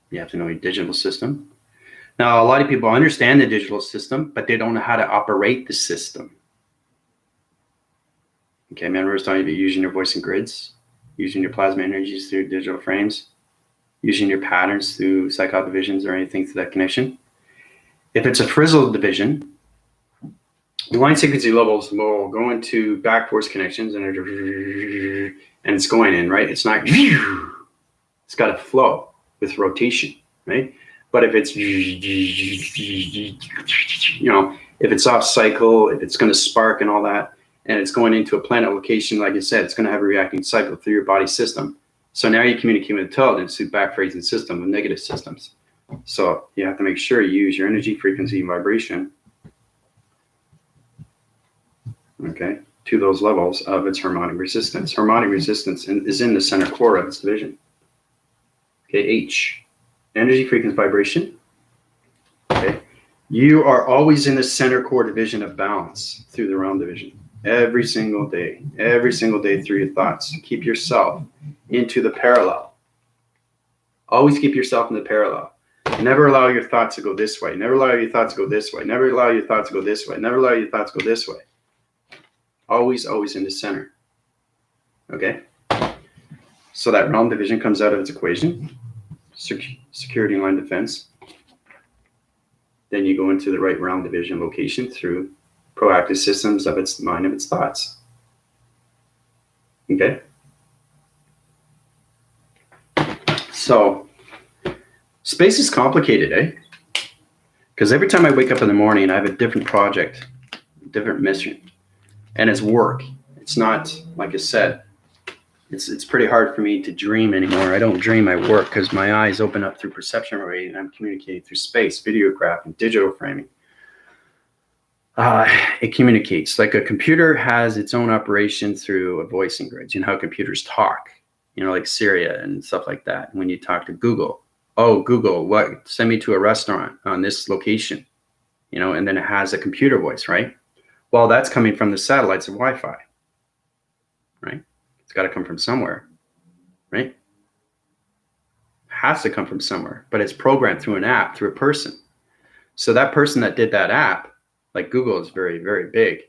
You have to know your digital system. Now, a lot of people understand the digital system, but they don't know how to operate the system. Okay, remember I was talking about using your voice and grids, using your plasma energies through digital frames, using your patterns through psychic divisions or anything through that connection. If it's a frizzle division, the line frequency levels will go into back force connections, and it's going in, right? It's not, It's got to flow with rotation, right? But if it's, if it's off cycle, if it's going to spark and all that, and it's going into a planet location, like I said, it's going to have a reacting cycle through your body system. So now you communicate with intelligence through backphrasing system with negative systems. So you have to make sure you use your energy, frequency, and vibration, okay, to those levels of its harmonic resistance. Harmonic resistance is in the center core of its division. Okay, H, energy, frequency, vibration. Okay, you are always in the center core division of balance through the realm division. Every single day through your thoughts. Keep yourself into the parallel. Always keep yourself in the parallel. Never allow your thoughts to go this way. Never allow your thoughts to go this way. Never allow your thoughts to go this way. Never allow your thoughts to go this way. Always in the center. Okay? So that realm division comes out of its equation. Security line defense. Then you go into the right realm division location through proactive systems of its mind, of its thoughts. Okay? So, space is complicated, eh? Because every time I wake up in the morning, I have a different project, different mission, and it's work. It's not, like I said, it's pretty hard for me to dream anymore. I don't dream, I work, because my eyes open up through perception already, and I'm communicating through space, videographing, digital framing. It communicates. Like a computer has its own operation through a voicing grid. You know how computers talk, like Siri and stuff like that. When you talk to Google, oh, Google, send me to a restaurant on this location, and then it has a computer voice, right? Well, that's coming from the satellites of Wi-Fi, right? It's got to come from somewhere, right? It has to come from somewhere, but it's programmed through an app, through a person. So that person that did that app, like Google is very, very big.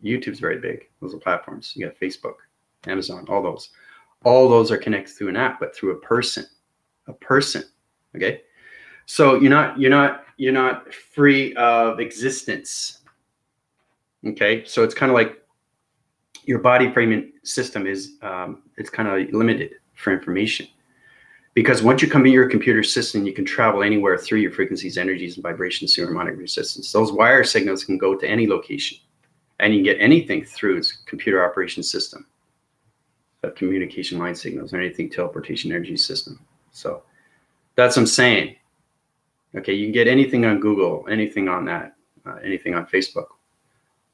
YouTube's very big. Those are platforms. You got Facebook, Amazon, all those. All those are connected through an app, but through a person. Okay? So you're not free of existence. Okay? So it's kind of like your body framing system is it's kind of limited for information. Because once you come in your computer system, you can travel anywhere through your frequencies, energies, and vibrations through harmonic resistance. Those wire signals can go to any location, and you can get anything through its computer operation system, communication line signals, or anything teleportation energy system. So that's what I'm saying. Okay, you can get anything on Google, anything on that, anything on Facebook,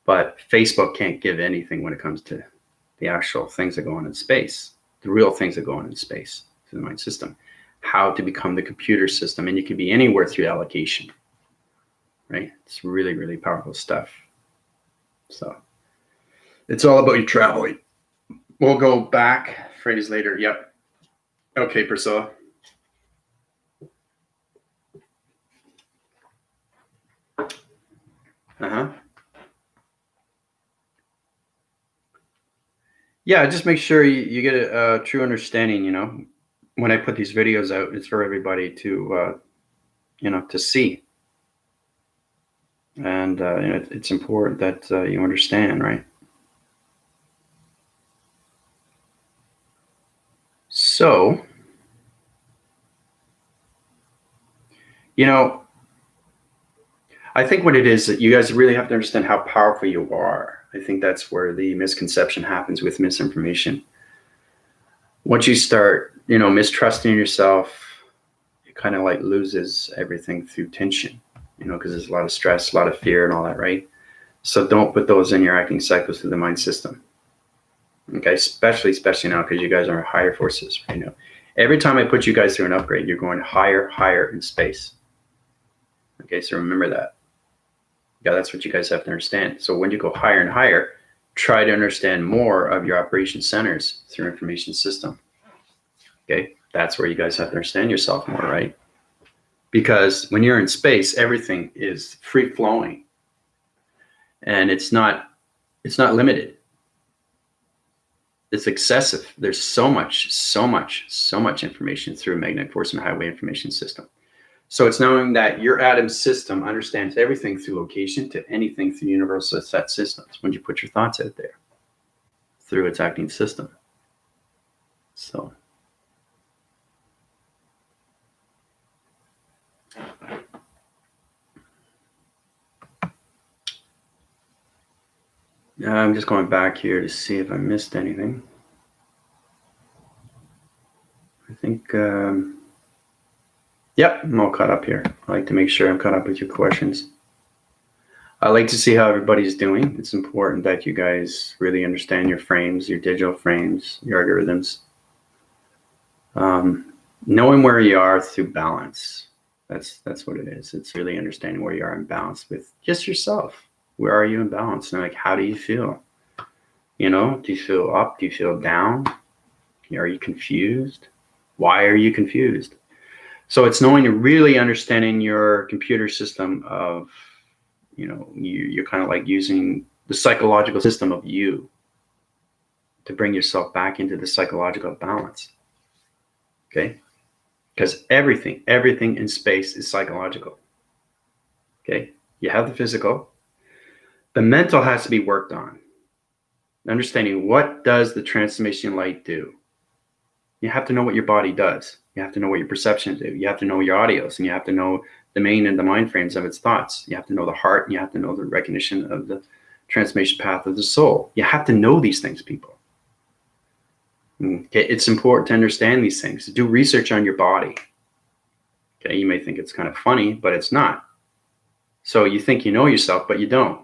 but Facebook can't give anything when it comes to the actual things that go on in space, the real things that go on in space. To the mind system, how to become the computer system, and you can be anywhere through allocation, right? It's really, really powerful stuff. So it's all about you traveling. We'll go back. Freddy's later. Yep. Okay, Priscilla. Yeah, just make sure you get a true understanding, when I put these videos out, it's for everybody to, to see. And, it's important that you understand, right? So, I think what it is that you guys really have to understand how powerful you are. I think that's where the misconception happens with misinformation. Once you start, mistrusting yourself, it kind of like loses everything through tension, because there's a lot of stress, a lot of fear and all that, right? So don't put those in your acting cycles through the mind system. Okay, especially now, because you guys are higher forces right now. Every time I put you guys through an upgrade, you're going higher in space. Okay, so remember that. Yeah, that's what you guys have to understand. So when you go higher and higher, try to understand more of your operation centers through information system. Okay, that's where you guys have to understand yourself more, right? Because when you're in space, everything is free flowing, and it's not limited. It's excessive. There's so much information through magnetic force and highway information system. So it's knowing that your atom system understands everything through location to anything through universal set systems when you put your thoughts out there through its acting system. So I'm just going back here to see if I missed anything. I think, yep, I'm all caught up here. I like to make sure I'm caught up with your questions. I like to see how everybody's doing. It's important that you guys really understand your frames, your digital frames, your algorithms. Knowing where you are through balance. That's what it is. It's really understanding where you are in balance with just yourself. Where are you in balance? And like, how do you feel? You know, do you feel up? Do you feel down? Are you confused? Why are you confused? So it's knowing and really understanding your computer system of, you know, you're kind of like using the psychological system of you to bring yourself back into the psychological balance. Okay? Because everything in space is psychological. Okay? You have the physical. The mental has to be worked on. Understanding what does the transformation light do? You have to know what your body does. You have to know what your perceptions do. You have to know your audios, and you have to know the main and the mind frames of its thoughts. You have to know the heart, and you have to know the recognition of the transformation path of the soul. You have to know these things, people. Okay, it's important to understand these things. Do research on your body. Okay, you may think it's kind of funny, but it's not. So you think you know yourself, but you don't.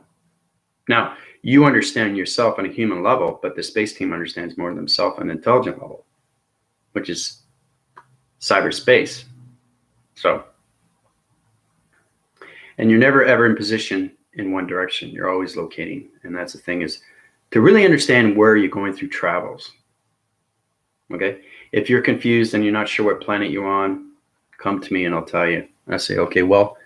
Now, you understand yourself on a human level, but the space team understands more themselves on an intelligent level, which is cyberspace. So, and you're never ever in position in one direction. You're always locating. And that's the thing, is to really understand where you're going through travels. Okay. If you're confused and you're not sure what planet you're on, come to me and I'll tell you. I say, okay, well,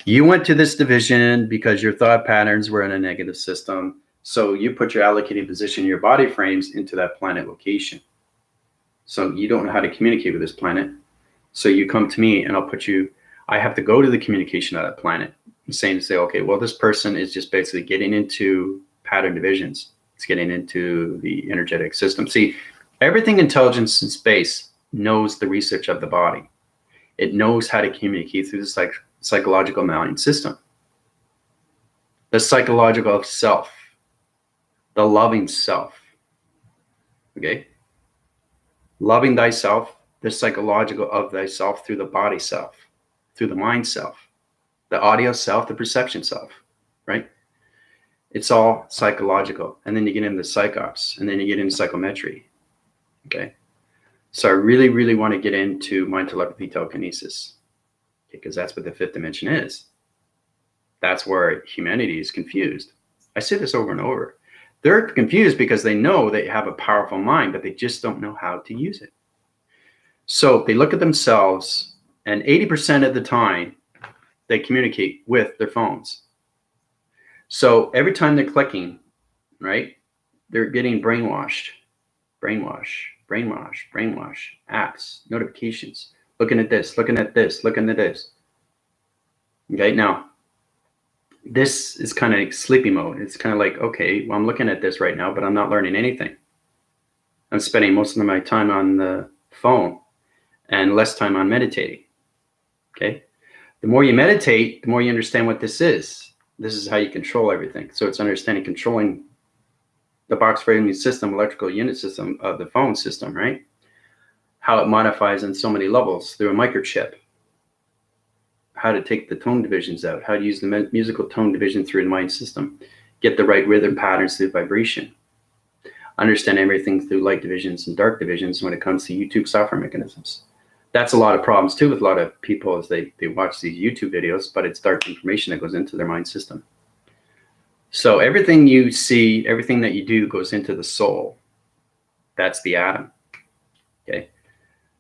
you went to this division because your thought patterns were in a negative system. So you put your allocating position, your body frames into that planet location. So you don't know how to communicate with this planet. So you come to me and I'll put you, I have to go to the communication of that planet and say, okay, well, this person is just basically getting into pattern divisions. It's getting into the energetic system. See, everything intelligence in space knows the research of the body. It knows how to communicate through the psychological mind system. The psychological self, the loving self. Okay? Loving thyself, the psychological of thyself through the body self, through the mind self, the audio self, the perception self, right? It's all psychological. And then you get into psychops, and then you get into psychometry. Okay. So I really, really want to get into mind telepathy telekinesis, because that's what the fifth dimension is. That's where humanity is confused. I say this over and over. They're confused because they know they have a powerful mind, but they just don't know how to use it. So they look at themselves, and 80% of the time, they communicate with their phones. So every time they're clicking, right, they're getting brainwashed, apps, notifications, looking at this. Okay, now, this is kind of sleepy mode. It's kind of like, okay, well, I'm looking at this right now, but I'm not learning anything. I'm spending most of my time on the phone and less time on meditating. Okay. The more you meditate, the more you understand what this is. This is how you control everything. So it's understanding controlling the box framing system, electrical unit system of the phone system, right? How it modifies on so many levels through a microchip. How to take the tone divisions out, how to use the musical tone division through the mind system, get the right rhythm patterns through vibration, understand everything through light divisions and dark divisions when it comes to YouTube software mechanisms. That's a lot of problems too with a lot of people as they watch these YouTube videos, but it's dark information that goes into their mind system. So everything you see, everything that you do goes into the soul. That's the atom. Okay.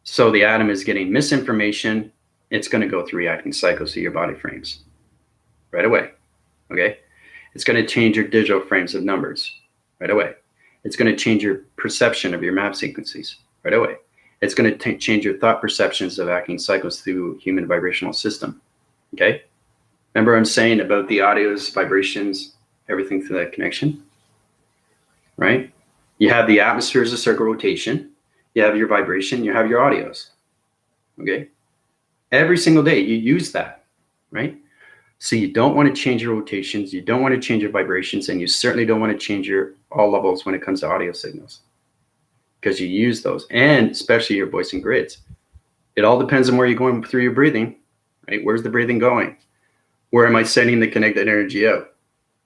So the atom is getting misinformation. It's going to go through reacting cycles to your body frames right away. Okay. It's going to change your digital frames of numbers right away. It's going to change your perception of your map sequences right away. It's going to change your thought perceptions of acting cycles through human vibrational system. Okay. Remember I'm saying about the audios, vibrations, everything through that connection, right? You have the atmosphere as a circle rotation. You have your vibration. You have your audios. Okay. Every single day you use that, right? So you don't want to change your rotations, you don't want to change your vibrations, and you certainly don't want to change your all levels when it comes to audio signals, because you use those, and especially your voicing grids. It all depends on where you're going through your breathing, right? Where's the breathing going? Where am I sending the connected energy out?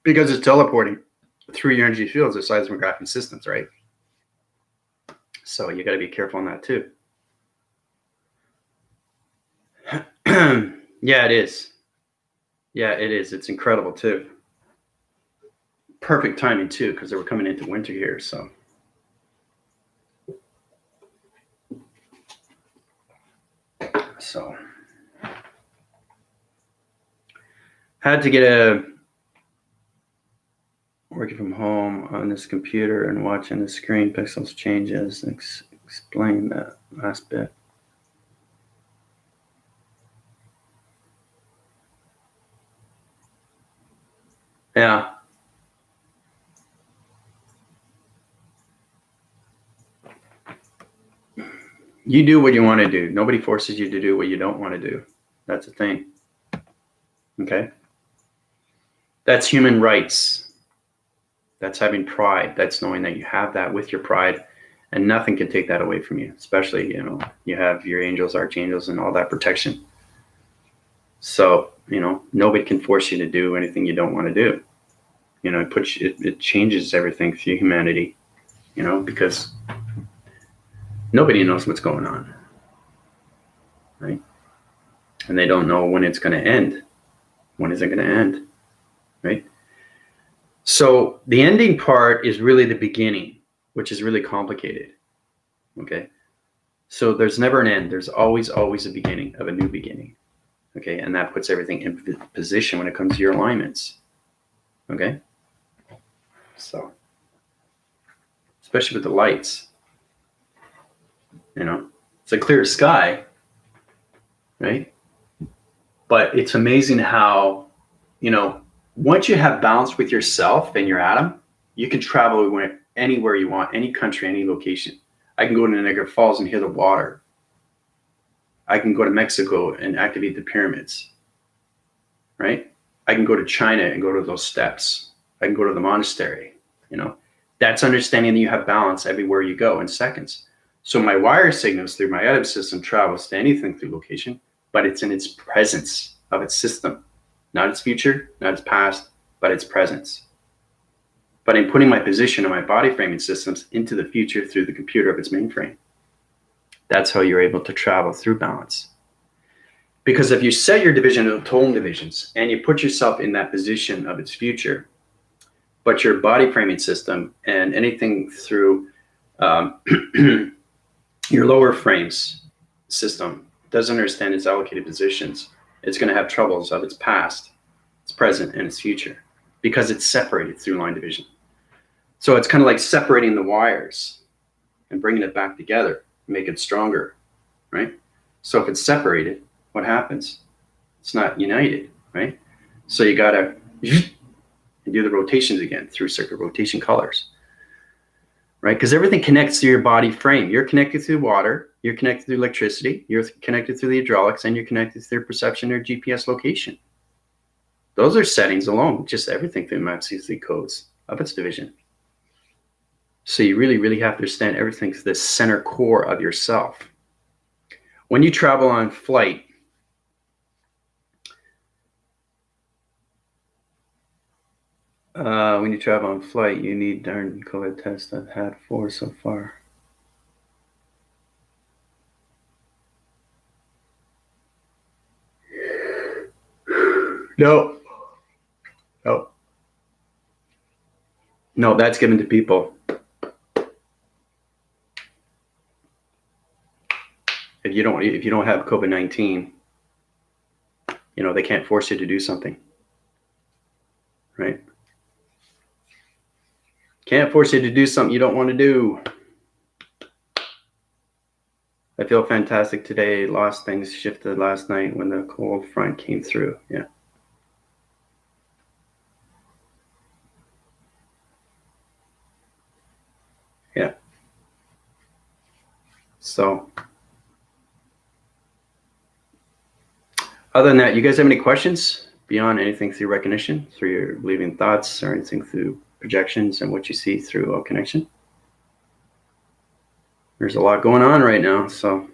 Because it's teleporting through your energy fields or seismographic systems, right? So you got to be careful on that too. Yeah, it is. Yeah, it is. It's incredible too. Perfect timing too, because we're coming into winter here. So had to get a working from home on this computer and watching the screen pixels changes. Explain that last bit. Yeah. You do what you want to do. Nobody forces you to do what you don't want to do. That's the thing. Okay? That's human rights. That's having pride. That's knowing that you have that with your pride, and nothing can take that away from you, especially, you know, you have your angels, archangels, and all that protection. So, you know, nobody can force you to do anything you don't want to do. You know, it changes everything through humanity, you know, because nobody knows what's going on, right? And they don't know when it's going to end. When is it going to end, right? So the ending part is really the beginning, which is really complicated, okay? So there's never an end. There's always a beginning of a new beginning, okay? And that puts everything in position when it comes to your alignments, okay? So, especially with the lights, you know, it's a clear sky, right? But it's amazing how, you know, once you have balance with yourself and your atom, you can travel anywhere you want, any country, any location. I can go to Niagara Falls and hear the water. I can go to Mexico and activate the pyramids, right? I can go to China and go to those steps. I can go to the monastery, you know. That's understanding that you have balance everywhere you go in seconds. So my wire signals through my atom system travels to anything through location, but it's in its presence of its system. Not its future, not its past, but its presence. But in putting my position of my body framing systems into the future through the computer of its mainframe, that's how you're able to travel through balance. Because if you set your division of tone divisions and you put yourself in that position of its future, but your body framing system and anything through your lower frames system doesn't understand its allocated positions, it's going to have troubles of its past, its present, and its future, because it's separated through line division. So it's kind of like separating the wires and bringing it back together, make it stronger, right? So if it's separated, what happens? It's not united, right? So you got to do the rotations again through circuit rotation colors, right? Because everything connects to your body frame. You're connected through water, you're connected through electricity, you're connected through the hydraulics, and you're connected through perception or GPS location. Those are settings alone, just everything through MAP-C3 codes of its division. So you really, really have to understand everything to the center core of yourself. When you travel on flight, you need darn COVID test. I've had 4 so far. No. No, that's given to people. If you don't have COVID-19, you know, they can't force you to do something, right? Can't force you to do something you don't want to do. I feel fantastic today. Lost things shifted last night when the cold front came through. Yeah. Yeah. So, other than that, you guys have any questions? beyond anything through recognition, through your believing thoughts, or anything through projections and what you see through a connection. There's a lot going on right now, so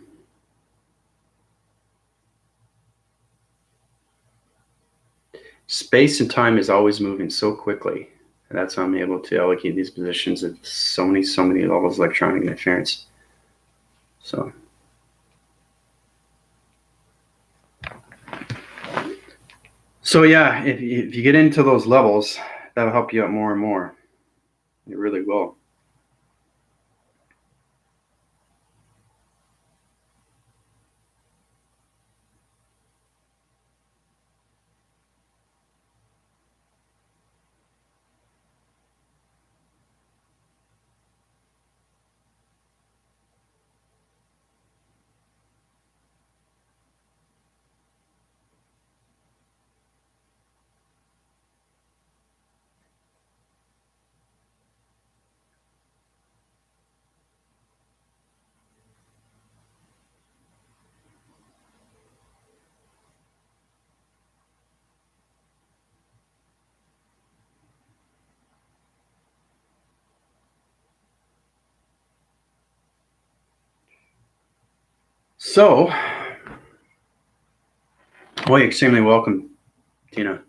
space and time is always moving so quickly. And that's how I'm able to allocate these positions at so many levels of electronic interference. So yeah, if you get into those levels, that'll help you out more and more. It really will. So, well, you're extremely welcome, Tina.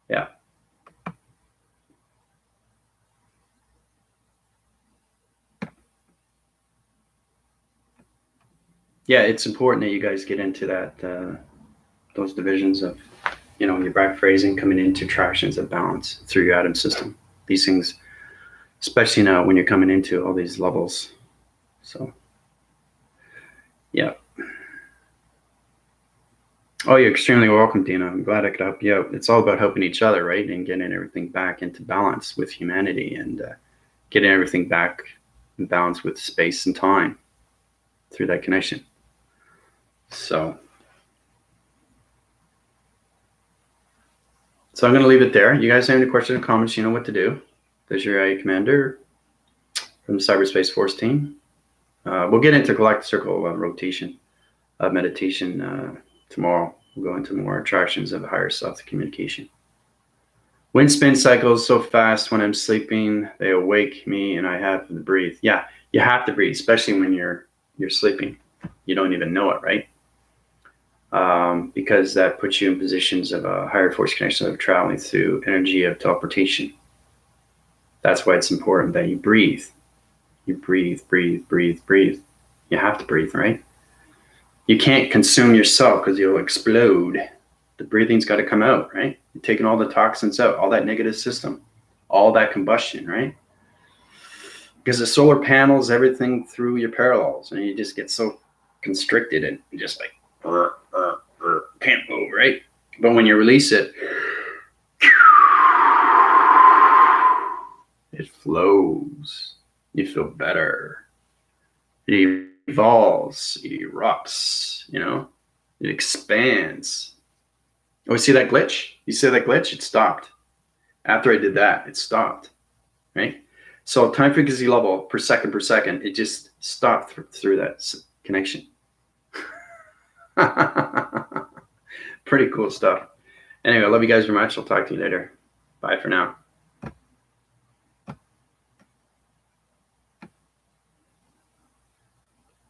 Yeah. Yeah, it's important that you guys get into that, those divisions of, your back phrasing coming into tractions of balance through your atom system. These things, especially now when you're coming into all these levels. So, yeah. Oh, you're extremely welcome, Dina. I'm glad I could help you out. It's all about helping each other, right? And getting everything back into balance with humanity, and getting everything back in balance with space and time through that connection. So I'm going to leave it there. You guys have any questions or comments, you know what to do. There's your IA commander from the Cyberspace Force team. We'll get into galactic circle rotation meditation tomorrow. We'll go into more attractions of higher self communication. Wind spin cycles so fast when I'm sleeping, they awake me and I have to breathe. Yeah, you have to breathe, especially when you're sleeping. You don't even know it, right? Because that puts you in positions of a higher force connection of traveling through energy of teleportation. That's why it's important that you breathe. You breathe. You have to breathe, right? You can't consume yourself because you'll explode. The breathing's got to come out, right? You're taking all the toxins out, all that negative system, all that combustion, right? Because the solar panels, everything through your parallels, and you just get so constricted and just like, can't move, right? But when you release it, it flows. You feel better. It evolves, it erupts, it expands. Oh, see that glitch? You see that glitch? It stopped. After I did that, it stopped, right? So time frequency level per second, it just stopped through that connection. Pretty cool stuff. Anyway, I love you guys very much. I'll talk to you later. Bye for now.